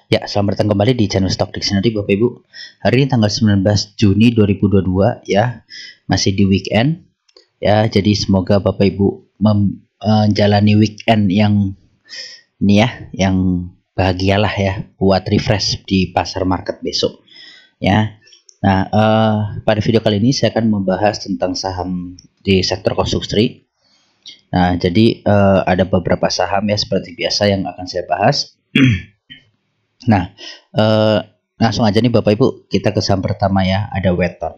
Ya, selamat datang kembali di channel Stock Dictionary Bapak Ibu. Hari ini tanggal 19 Juni 2022 ya. Masih di weekend. Ya, jadi semoga Bapak Ibu menjalani weekend yang ini ya, yang bahagialah ya buat refresh di pasar market besok. Ya. Nah, pada video kali ini saya akan membahas tentang saham di sektor konstruksi. Nah, jadi ada beberapa saham ya seperti biasa yang akan saya bahas. Nah, langsung aja nih Bapak Ibu, kita ke saham pertama ya, ada Weton.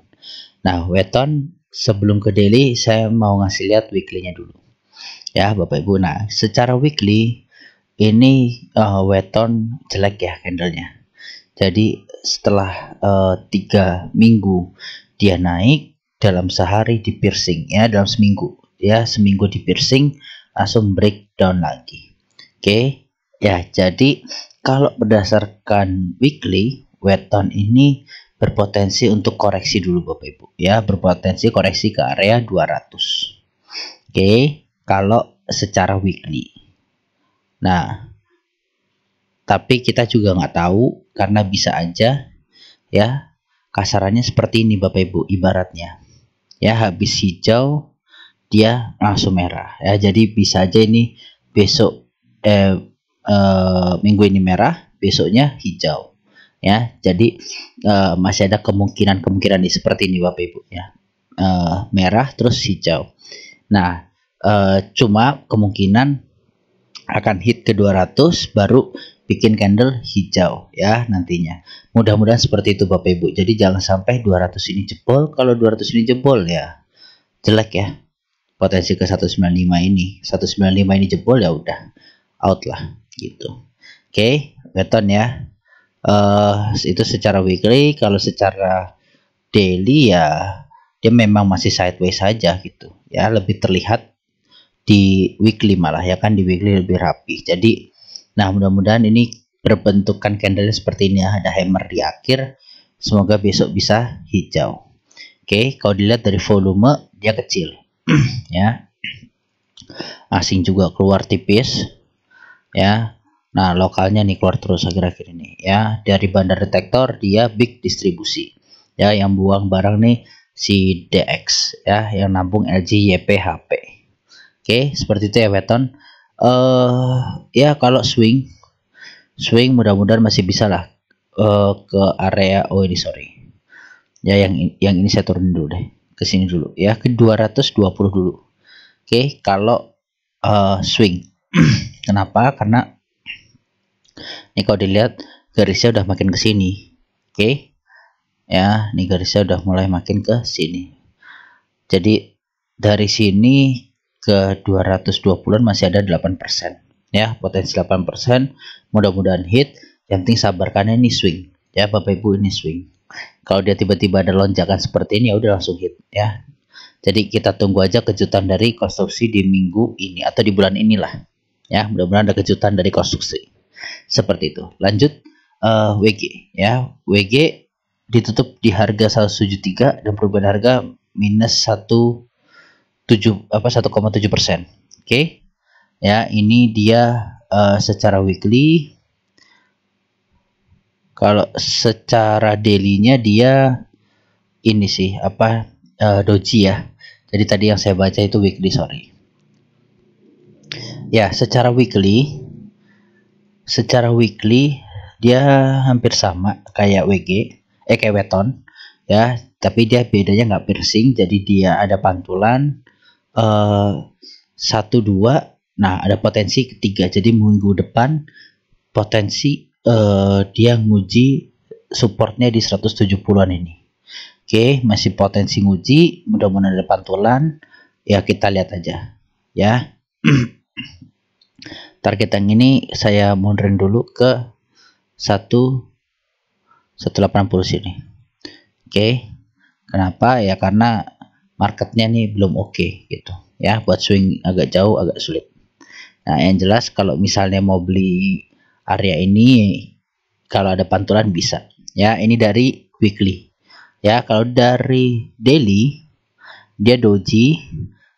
Nah, Weton sebelum ke daily saya mau ngasih lihat weekly-nya dulu. Ya, Bapak Ibu. Nah, secara weekly ini Weton jelek ya candlenya. Jadi setelah 3 minggu dia naik, dalam sehari di piercing ya, dalam seminggu ya, seminggu di piercing langsung breakdown lagi. Oke. Ya, jadi kalau berdasarkan weekly, Weton ini berpotensi untuk koreksi dulu Bapak Ibu ya, berpotensi koreksi ke area 200. Oke, kalau secara weekly. Nah, tapi kita juga nggak tahu karena bisa aja ya kasarannya seperti ini Bapak Ibu, ibaratnya ya habis hijau dia langsung merah ya, jadi bisa aja ini besok minggu ini merah, besoknya hijau ya. Jadi masih ada kemungkinan seperti ini Bapak Ibu ya, merah terus hijau. Nah, cuma kemungkinan akan hit ke 200 baru bikin candle hijau ya nantinya. Mudah-mudahan seperti itu Bapak Ibu. Jadi jangan sampai 200 ini jebol. Kalau 200 ini jebol ya jelek ya, potensi ke 195 ini. 195 ini jebol ya udah out lah gitu. Oke, Weton ya. Itu secara weekly. Kalau secara daily ya dia memang masih sideways saja gitu ya, lebih terlihat di weekly malah ya kan, di weekly lebih rapi. Jadi nah, mudah-mudahan ini berbentukan candle seperti ini ya, ada hammer di akhir, semoga besok bisa hijau. Oke, kalau dilihat dari volume dia kecil ya, asing juga keluar tipis ya. Nah, lokalnya nih keluar terus akhir-akhir ini ya. Dari bandar detektor dia big distribusi ya, yang buang barang nih si DX ya, yang nampung LG YPHP. Oke, seperti itu ya Weton. Ya kalau swing mudah-mudahan masih bisa lah ke area, oh ini sorry ya, yang ini saya turunin dulu deh, ke sini dulu ya, ke 220 dulu. Oke, kalau swing kenapa? Karena ini kalau dilihat garisnya udah makin ke sini. Oke. Ya, ini garisnya udah mulai makin ke sini. Jadi dari sini ke 220-an masih ada 8% ya, potensi 8%. Mudah-mudahan hit. Yang penting sabarkannya ini swing ya Bapak Ibu, ini swing. Kalau dia tiba-tiba ada lonjakan seperti ini ya udah langsung hit ya. Jadi kita tunggu aja kejutan dari konstruksi di minggu ini atau di bulan inilah ya, mudah-mudahan ada kejutan dari konstruksi. Seperti itu. Lanjut WG ya. WG ditutup di harga 173 dan perubahan harga minus 1,7%. Oke. Ya, ini dia secara weekly. Kalau secara daily-nya dia ini sih doji ya. Jadi tadi yang saya baca itu weekly, sorry. Ya, secara weekly dia hampir sama kayak kayak Weton ya, tapi dia bedanya nggak piercing, jadi dia ada pantulan 1 2. Nah, ada potensi ketiga, jadi minggu depan potensi dia nguji supportnya di 170-an ini. Oke, masih potensi nguji, mudah-mudahan ada pantulan ya, kita lihat aja ya. Target yang ini saya mundurin dulu ke 180 sini. Oke. Kenapa? Ya karena marketnya nih belum oke gitu ya, buat swing agak jauh, agak sulit. Nah, yang jelas kalau misalnya mau beli area ini, kalau ada pantulan bisa ya. Ini dari weekly ya. Kalau dari daily dia doji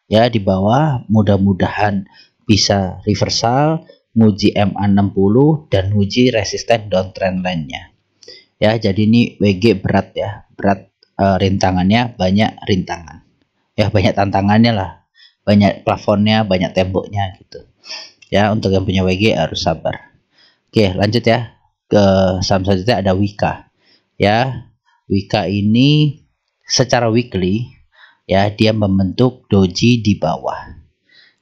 ya di bawah, mudah-mudahan bisa reversal nguji MA60 dan nguji resisten downtrend line-nya. Ya, jadi ini WG berat ya, berat, rintangannya banyak rintangan. Ya, banyak tantangannya lah. Banyak plafonnya, banyak temboknya gitu. Ya, untuk yang punya WG harus sabar. Oke, lanjut ya. Ke saham selanjutnya ada Wika. Ya, Wika ini secara weekly ya dia membentuk doji di bawah.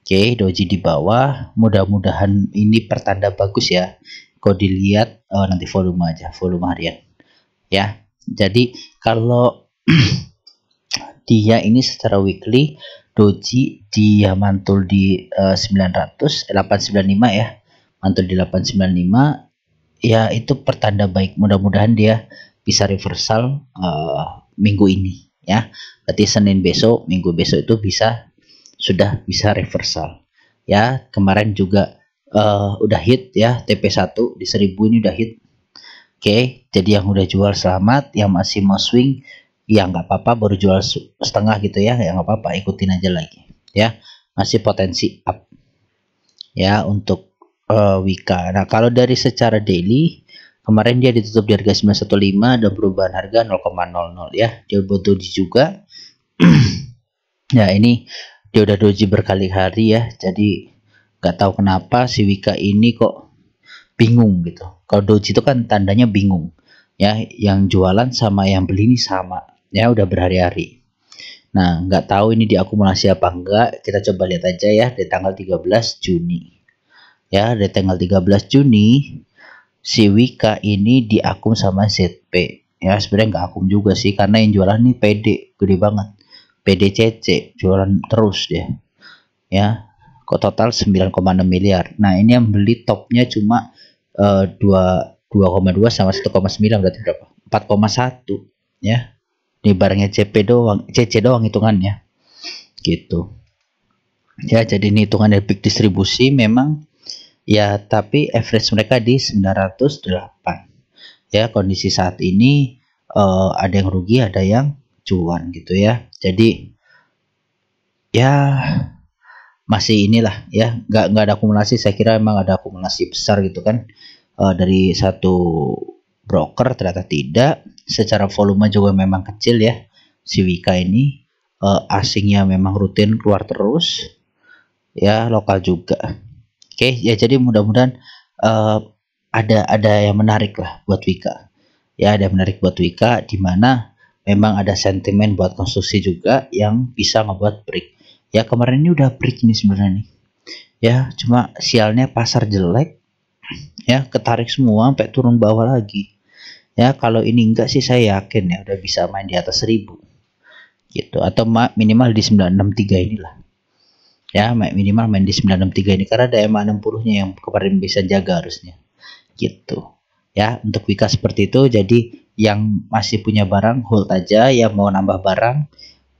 Oke, doji di bawah, mudah-mudahan ini pertanda bagus ya. Kalau dilihat nanti volume aja, volume harian. Ya, jadi kalau dia ini secara weekly doji dia mantul di 895 ya, mantul di 895 ya, itu pertanda baik. Mudah-mudahan dia bisa reversal minggu ini ya. Berarti Senin besok, minggu besok itu sudah bisa reversal ya. Kemarin juga udah hit ya, TP1 di 1000 ini udah hit. Oke, jadi yang udah jual selamat, yang masih mau swing ya nggak apa-apa, baru jual setengah gitu ya, ya nggak apa-apa, ikutin aja lagi ya, masih potensi up ya untuk Wika. Nah, kalau dari secara daily kemarin dia ditutup di harga 915 dan perubahan harga 0,00 ya, dia buat doji juga. Ya, ini dia udah doji berkali-kali ya, jadi nggak tahu kenapa si Wika ini kok bingung gitu. Kalau doji itu kan tandanya bingung ya, yang jualan sama yang beli ini sama ya, udah berhari-hari. Nah, nggak tahu ini diakumulasi apa enggak, kita coba lihat aja ya di tanggal 13 Juni ya. Di tanggal 13 Juni si Wika ini diakum sama ZP ya. Sebenarnya nggak akum juga sih, karena yang jualan nih PD gede banget, PDCC jualan terus dia ya, kok total 9,6 miliar. Nah, ini yang beli topnya cuma 2,2 sama 1,9, berarti berapa? 4,1 ya. Ini barangnya CC doang hitungannya gitu ya. Jadi ini hitungan dari peak distribusi memang ya, tapi average mereka di 908 ya. Kondisi saat ini ada yang rugi, ada yang cuan gitu ya. Jadi ya masih inilah ya, nggak ada akumulasi. Saya kira emang ada akumulasi besar gitu kan dari satu broker, ternyata tidak. Secara volume juga memang kecil ya si Wika ini, asingnya memang rutin keluar terus ya, lokal juga. Oke ya, jadi mudah-mudahan ada yang menarik lah buat Wika ya, ada yang menarik buat Wika, dimana memang ada sentimen buat konstruksi juga yang bisa ngebuat break ya. Kemarin ini udah break ini sebenarnya nih ya, cuma sialnya pasar jelek ya, ketarik semua sampai turun bawah lagi ya. Kalau ini enggak sih, saya yakin ya udah bisa main di atas 1000 gitu, atau minimal di 963 inilah ya, minimal main di 963 ini, karena ada MA60 nya yang kemarin bisa jaga harusnya gitu ya. Untuk Wika seperti itu. Jadi yang masih punya barang hold aja, yang mau nambah barang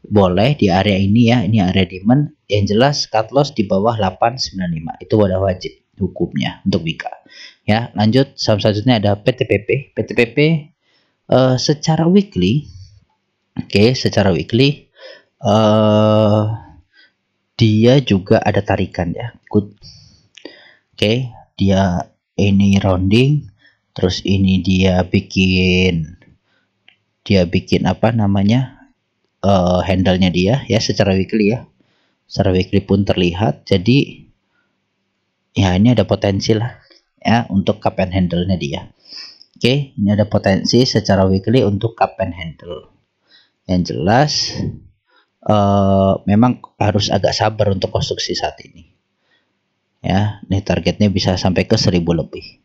boleh di area ini ya, ini area demand. Yang jelas cut loss di bawah 895 itu udah wajib hukumnya untuk Wika ya. Lanjut, saham selanjutnya ada PTPP. PTPP secara weekly, secara weekly dia juga ada tarikan ya, good. Dia ini rounding, terus ini dia bikin apa namanya, handle-nya dia ya, secara weekly ya. Secara weekly pun terlihat. Jadi ya ini ada potensi lah ya untuk cup and handle-nya dia. Ini ada potensi secara weekly untuk cup and handle. Yang jelas memang harus agak sabar untuk konstruksi saat ini ya. Nih targetnya bisa sampai ke 1000 lebih.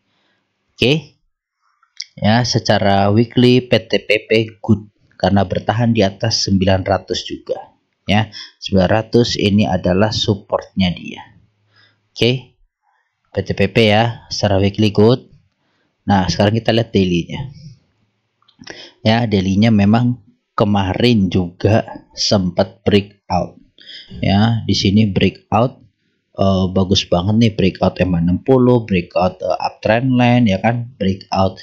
Ya, secara weekly PTPP good karena bertahan di atas 900 juga ya. 900 ini adalah supportnya dia. PTPP ya, secara weekly good. Nah, sekarang kita lihat daily-nya ya. Daily-nya memang kemarin juga sempat breakout ya. Di sini breakout bagus banget nih, breakout MA60, breakout uptrend line ya kan, breakout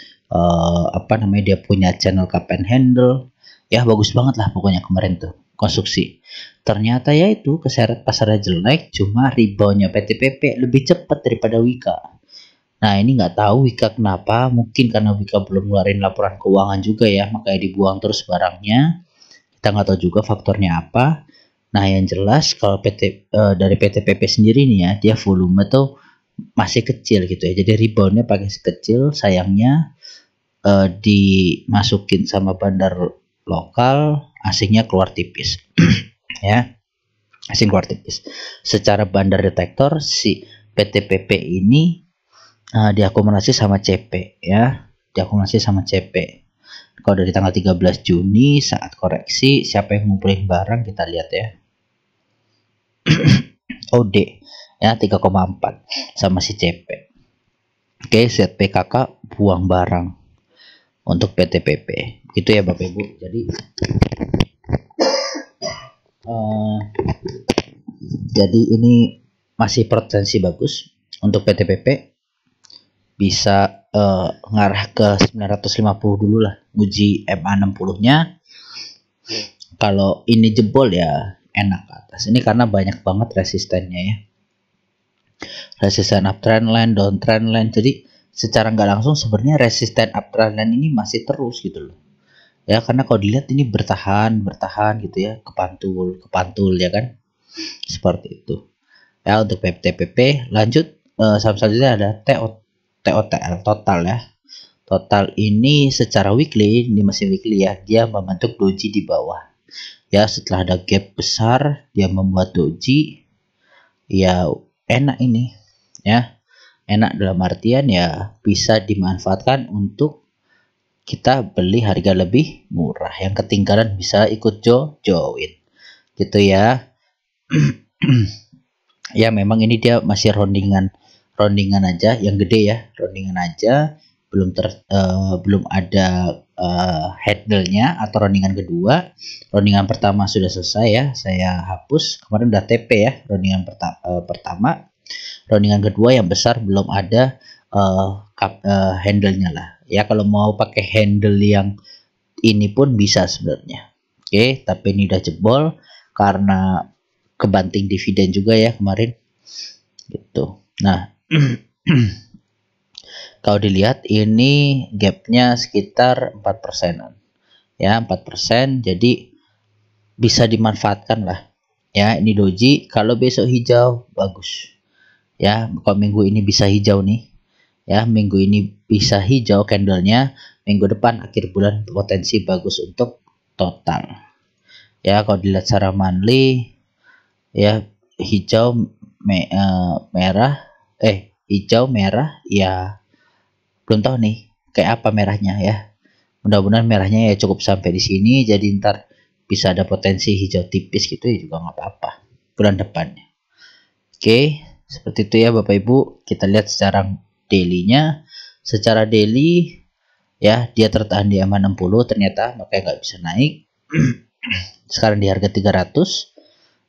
apa namanya, dia punya channel cup and handle ya, bagus banget lah pokoknya kemarin tuh konstruksi. Ternyata ya itu keseret pasarnya jelek, cuma reboundnya PTPP lebih cepat daripada Wika. Nah ini nggak tahu Wika kenapa, mungkin karena Wika belum ngeluarin laporan keuangan juga ya, makanya dibuang terus barangnya. Kita nggak tahu juga faktornya apa. Nah yang jelas kalau dari PTPP sendiri nih ya, dia volume tuh masih kecil gitu ya, jadi reboundnya pakai kecil. Sayangnya dimasukin sama bandar lokal, asingnya keluar tipis. Ya, asing keluar tipis. Secara bandar detektor si PTPP ini diakumulasi sama CP ya, diakumulasi sama CP. Kalau dari tanggal 13 Juni saat koreksi, siapa yang ngumpulin barang kita lihat ya. OD ya 3,4 sama si CP. Oke, ZPKK buang barang untuk PTPP. Gitu ya Bapak Ibu. Jadi ini masih potensi bagus untuk PTPP, bisa ngarah ke 950 dulu lah, uji MA60 nya. Kalau ini jebol ya enak ke atas ini karena banyak banget resistennya ya, resisten uptrend line, downtrend line. Jadi secara nggak langsung sebenarnya resisten uptrend line ini masih terus gitu loh ya, karena kalau dilihat ini bertahan gitu ya, kepantul ya kan, seperti itu ya untuk PTPP. Lanjut saham selanjutnya ada TOTL, total ya. Total ini secara weekly, ini masih weekly ya, dia membentuk doji di bawah ya. Setelah ada gap besar, dia membuat doji ya. Enak ini ya, enak dalam artian ya bisa dimanfaatkan untuk kita beli harga lebih murah, yang ketinggalan bisa ikut join gitu ya. Ya memang ini dia masih roundingan aja, yang gede ya, roundingan aja, belum ada handle-nya atau roundingan kedua. Roundingan pertama sudah selesai ya, saya hapus kemarin, udah TP ya roundingan pertama. Roundingan kedua yang besar belum ada handle-nya lah ya. Kalau mau pakai handle yang ini pun bisa sebenarnya. Oke, tapi ini udah jebol karena kebanting dividen juga ya kemarin gitu. Nah kalau dilihat ini gapnya sekitar 4%an ya, 4%, jadi bisa dimanfaatkan lah ya. Ini doji, kalau besok hijau bagus ya. Kalau minggu ini bisa hijau nih ya, minggu ini bisa hijau candlenya, minggu depan akhir bulan potensi bagus untuk total ya. Kalau dilihat secara monthly ya, hijau merah ya, belum tahu nih kayak apa merahnya ya. Mudah-mudahan merahnya ya cukup sampai di sini, jadi ntar bisa ada potensi hijau tipis gitu ya, juga nggak apa-apa bulan depannya. Oke, seperti itu ya Bapak Ibu. Kita lihat secara daily-nya. Secara daily ya, dia tertahan di MA60 ternyata, makanya nggak bisa naik. Sekarang di harga 300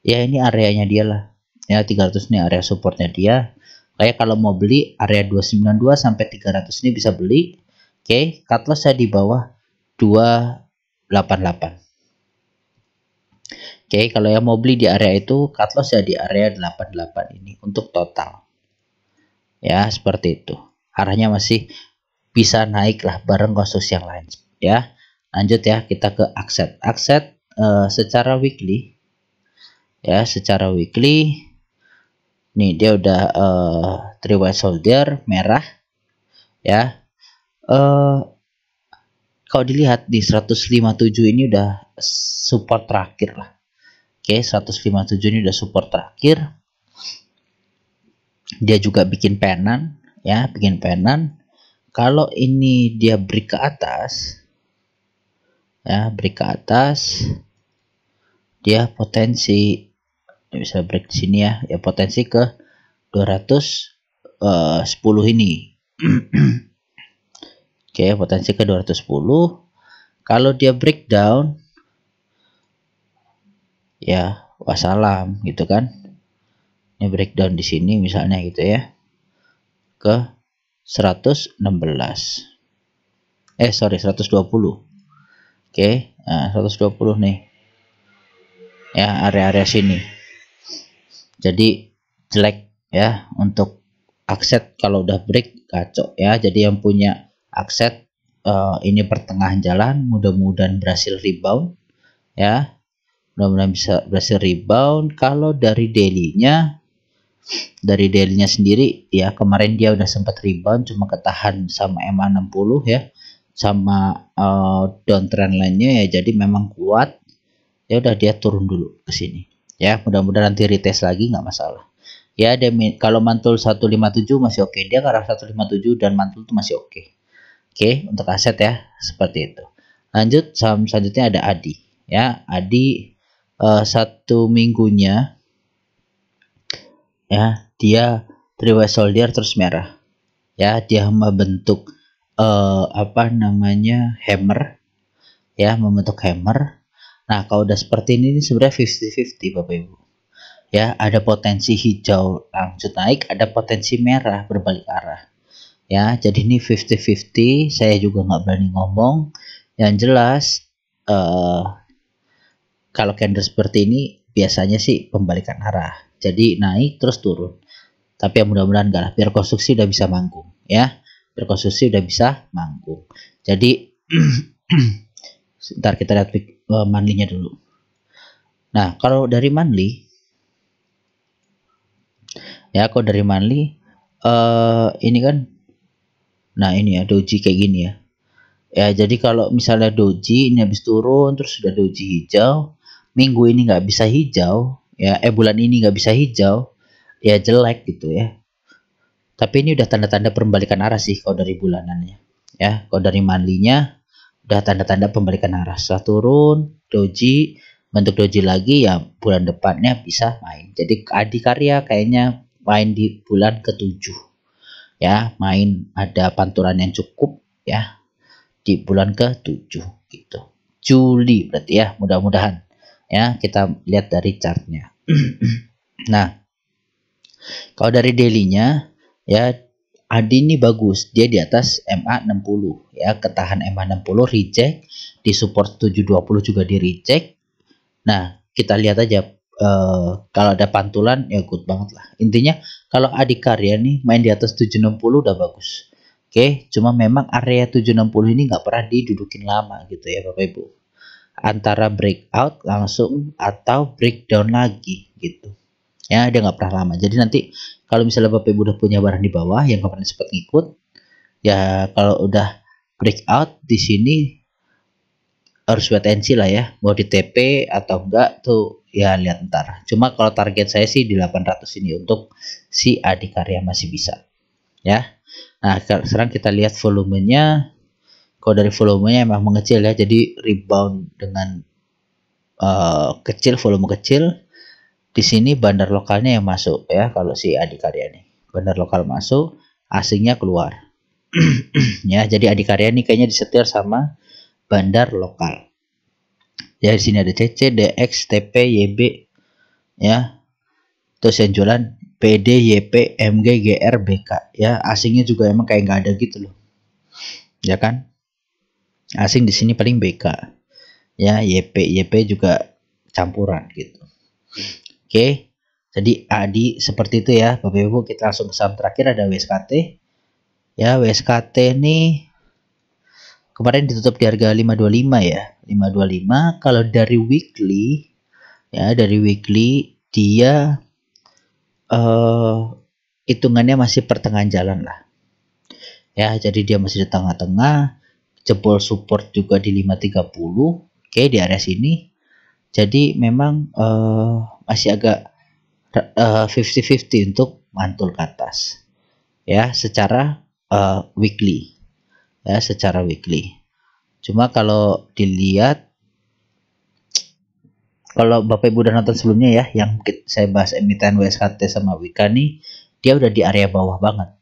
ya, ini areanya dia lah ya, 300 ini area supportnya dia. Kayak kalau mau beli area 292 sampai 300 ini bisa beli. Oke, cut loss saya di bawah 288. Oke, kalau yang mau beli di area itu, cut loss ya di area 88 ini untuk total ya, seperti itu. Arahnya masih bisa naik lah bareng konstruksi yang lain ya. Lanjut ya, kita ke Akset secara weekly ya, secara weekly nih dia udah 3 white soldier merah ya. Kalau dilihat di 157 ini udah support terakhir lah. Oke, 157 ini udah support terakhir. Dia juga bikin penan ya, bikin penan. Kalau ini dia break ke atas ya, break ke atas, dia potensi bisa break di sini ya, ya potensi ke 210 ini. Oke, potensi ke 210. Kalau dia breakdown ya wassalam gitu kan. Ini breakdown di sini misalnya gitu ya, ke 116. 120. Oke, nah 120 nih. ya, area-area sini. Jadi jelek ya untuk akset. Kalau udah break kacau ya. Jadi yang punya akset ini pertengahan jalan, mudah-mudahan berhasil rebound ya, mudah-mudahan bisa berhasil rebound. Kalau dari daily-nya sendiri ya, kemarin dia udah sempat rebound, cuma ketahan sama MA 60 ya, sama downtrend lainnya ya, jadi memang kuat. Ya udah, dia turun dulu ke sini ya, mudah-mudahan nanti retest lagi nggak masalah ya. Dia kalau mantul 157 masih oke, dia ke arah 157 dan mantul itu masih oke. Oke, untuk aset ya seperti itu. Lanjut, saham selanjutnya ada Adi ya. Adi satu minggunya ya, dia three-way soldier terus merah ya, dia membentuk apa namanya, hammer ya, membentuk hammer. Nah, kalau udah seperti ini sebenarnya 50-50 Bapak Ibu. Ya, ada potensi hijau lanjut naik, ada potensi merah berbalik arah. Ya, jadi ini 50-50, saya juga nggak berani ngomong. Yang jelas kalau candle seperti ini biasanya sih pembalikan arah. Jadi naik terus turun. Tapi ya mudah-mudahan enggak lah, biar konstruksi udah bisa manggung ya. Biar konstruksi udah bisa manggung. Jadi sebentar kita lihat monthly-nya dulu. Nah, kalau dari monthly ya, kalau dari monthly ini kan, nah ini ya doji kayak gini ya. Ya, jadi kalau misalnya doji ini habis turun terus sudah doji hijau, minggu ini nggak bisa hijau ya, bulan ini nggak bisa hijau ya, jelek gitu ya. Tapi ini udah tanda-tanda pembalikan arah sih kalau dari bulanannya ya. Kalau dari monthly-nya udah tanda-tanda pembalikan arah. Setelah turun doji, bentuk doji lagi ya, bulan depannya bisa main. Jadi Adikarya kayaknya main di bulan ke-7 ya, main ada pantulan yang cukup ya di bulan ke-7 gitu. Juli berarti ya, mudah-mudahan ya, kita lihat dari chartnya. Nah, kalau dari daily-nya ya, Adi ini bagus, dia di atas MA 60 ya, ketahan MA 60, reject di support 720 juga di reject. Nah, kita lihat aja kalau ada pantulan ya good banget lah. Intinya kalau Adikarya nih main di atas 760 udah bagus. Oke, cuma memang area 760 ini nggak pernah didudukin lama gitu ya Bapak Ibu. Antara breakout langsung atau breakdown lagi gitu. Ya, dia nggak pernah lama. Jadi nanti kalau misalnya Bapak Ibu udah punya barang di bawah yang kemarin sempat ngikut, ya kalau udah breakout di sini harus wait and see lah ya, mau di TP atau enggak tuh ya lihat ntar. Cuma kalau target saya sih di 800 ini untuk si Adikarya masih bisa ya. Nah, sekarang kita lihat volumenya. Kalau dari volumenya emang mengecil ya, jadi rebound dengan kecil, volume kecil. Di sini bandar lokalnya yang masuk ya, kalau si Adikarya nih. Bandar lokal masuk, asingnya keluar. Ya, jadi Adikarya nih kayaknya disetir sama bandar lokal. Ya, di sini ada CC, DX, TP, YB ya. Terus yang jualan PD, YP, MG, GR, BK ya. Asingnya juga emang kayak nggak ada gitu loh. Ya kan? Asing di sini paling BK ya, YP juga campuran gitu. Oke, jadi Adi seperti itu ya Bapak Ibu. Kita langsung ke saham terakhir, ada WSKT ya. WSKT ini kemarin ditutup di harga 525 ya, 525. Kalau dari weekly ya, dari weekly dia hitungannya masih pertengahan jalan lah ya, jadi dia masih di tengah-tengah, jebol support juga di 530. Oke, di area sini. Jadi memang masih agak 50-50 untuk mantul ke atas ya, secara weekly ya, secara weekly. Cuma kalau dilihat, kalau Bapak Ibu udah nonton sebelumnya ya, yang saya bahas emiten WSKT sama Wika nih, dia udah di area bawah banget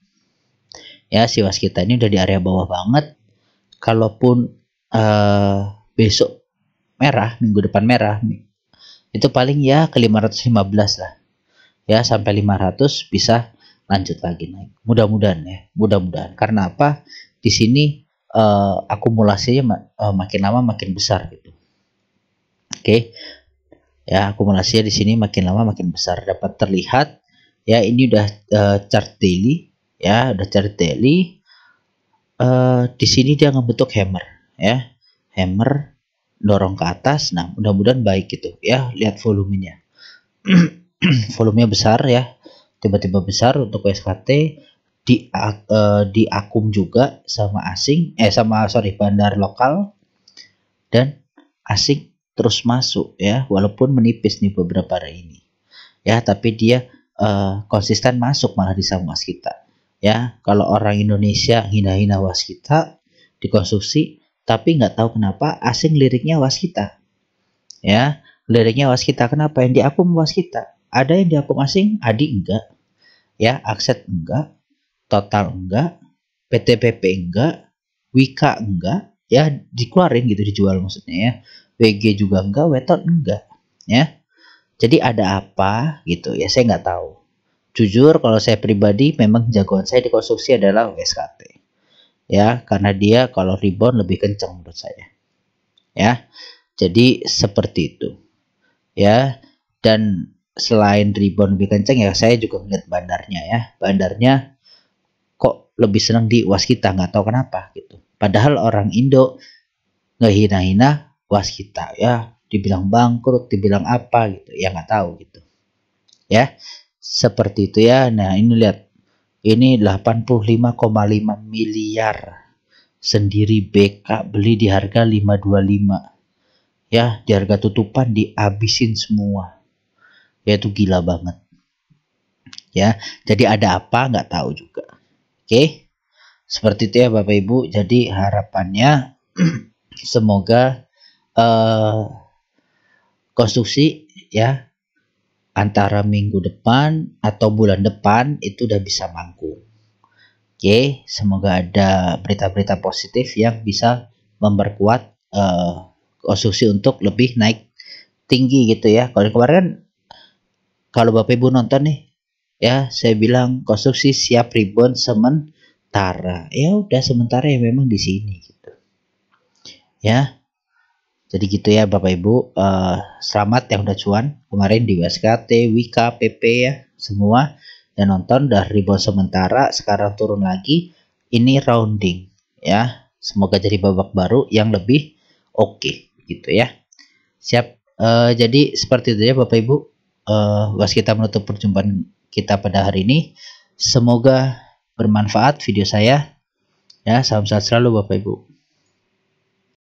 ya. Si Waskita ini udah di area bawah banget. Kalaupun besok merah, minggu depan merah, itu paling ya ke 515 lah ya, sampai 500 bisa lanjut lagi naik. Mudah-mudahan ya, mudah-mudahan. Karena apa? Di sini akumulasinya makin lama makin besar gitu. Oke. Ya, akumulasinya di sini makin lama makin besar, dapat terlihat ya. Ini udah chart daily ya, udah chart daily. Di sini dia ngebentuk hammer ya, hammer dorong ke atas. Nah, mudah-mudahan baik gitu ya. Lihat volumenya. Volumenya besar ya, tiba-tiba besar untuk WSKT. Di akum juga sama asing, bandar lokal dan asing terus masuk ya, walaupun menipis nih beberapa hari ini ya, tapi dia konsisten masuk malah di saham waskita ya. Kalau orang Indonesia hina-hina waskita dikonsumsi, tapi nggak tahu kenapa asing liriknya waskita ya, liriknya waskita. Kenapa yang diakum waskita? Ada yang diakum asing, Adi enggak ya, Akset enggak, Total enggak, PTPP enggak, Wika enggak ya, dikeluarin gitu, dijual maksudnya ya. WG juga enggak, Weton enggak ya. Jadi ada apa gitu ya, saya nggak tahu. Jujur kalau saya pribadi memang jagoan saya dikonsumsi adalah WSKT ya, karena dia kalau rebound lebih kencang menurut saya ya. Jadi seperti itu ya. Dan selain rebound lebih kencang ya, saya juga melihat bandarnya ya. Bandarnya kok lebih senang di waskita, nggak tahu kenapa gitu. Padahal orang Indo ngehina-hina waskita ya, dibilang bangkrut, dibilang apa gitu ya, nggak tahu gitu ya. Seperti itu ya. Nah, ini lihat, ini 85,5 miliar sendiri BK, beli di harga 525 ya, di harga tutupan dihabisin semua ya, itu gila banget ya. Jadi ada apa nggak tahu juga. Oke, seperti itu ya Bapak Ibu. Jadi harapannya semoga konstruksi ya antara minggu depan atau bulan depan itu udah bisa mangkung. Oke, semoga ada berita-berita positif yang bisa memperkuat konstruksi untuk lebih naik tinggi gitu ya. Kalau kemarin kan, kalau Bapak Ibu nonton nih ya, saya bilang konstruksi siap rebound sementara. Ya udah sementara ya, memang di sini gitu ya. Jadi gitu ya Bapak Ibu. Selamat yang udah cuan kemarin di WSKT, Wika, PP ya, semua yang nonton udah rebound sementara, sekarang turun lagi. Ini rounding ya. Semoga jadi babak baru yang lebih oke gitu ya. Siap. Jadi seperti itu ya Bapak Ibu. Waskita menutup perjumpaan kita pada hari ini. Semoga bermanfaat video saya ya. Salam sehat selalu Bapak Ibu.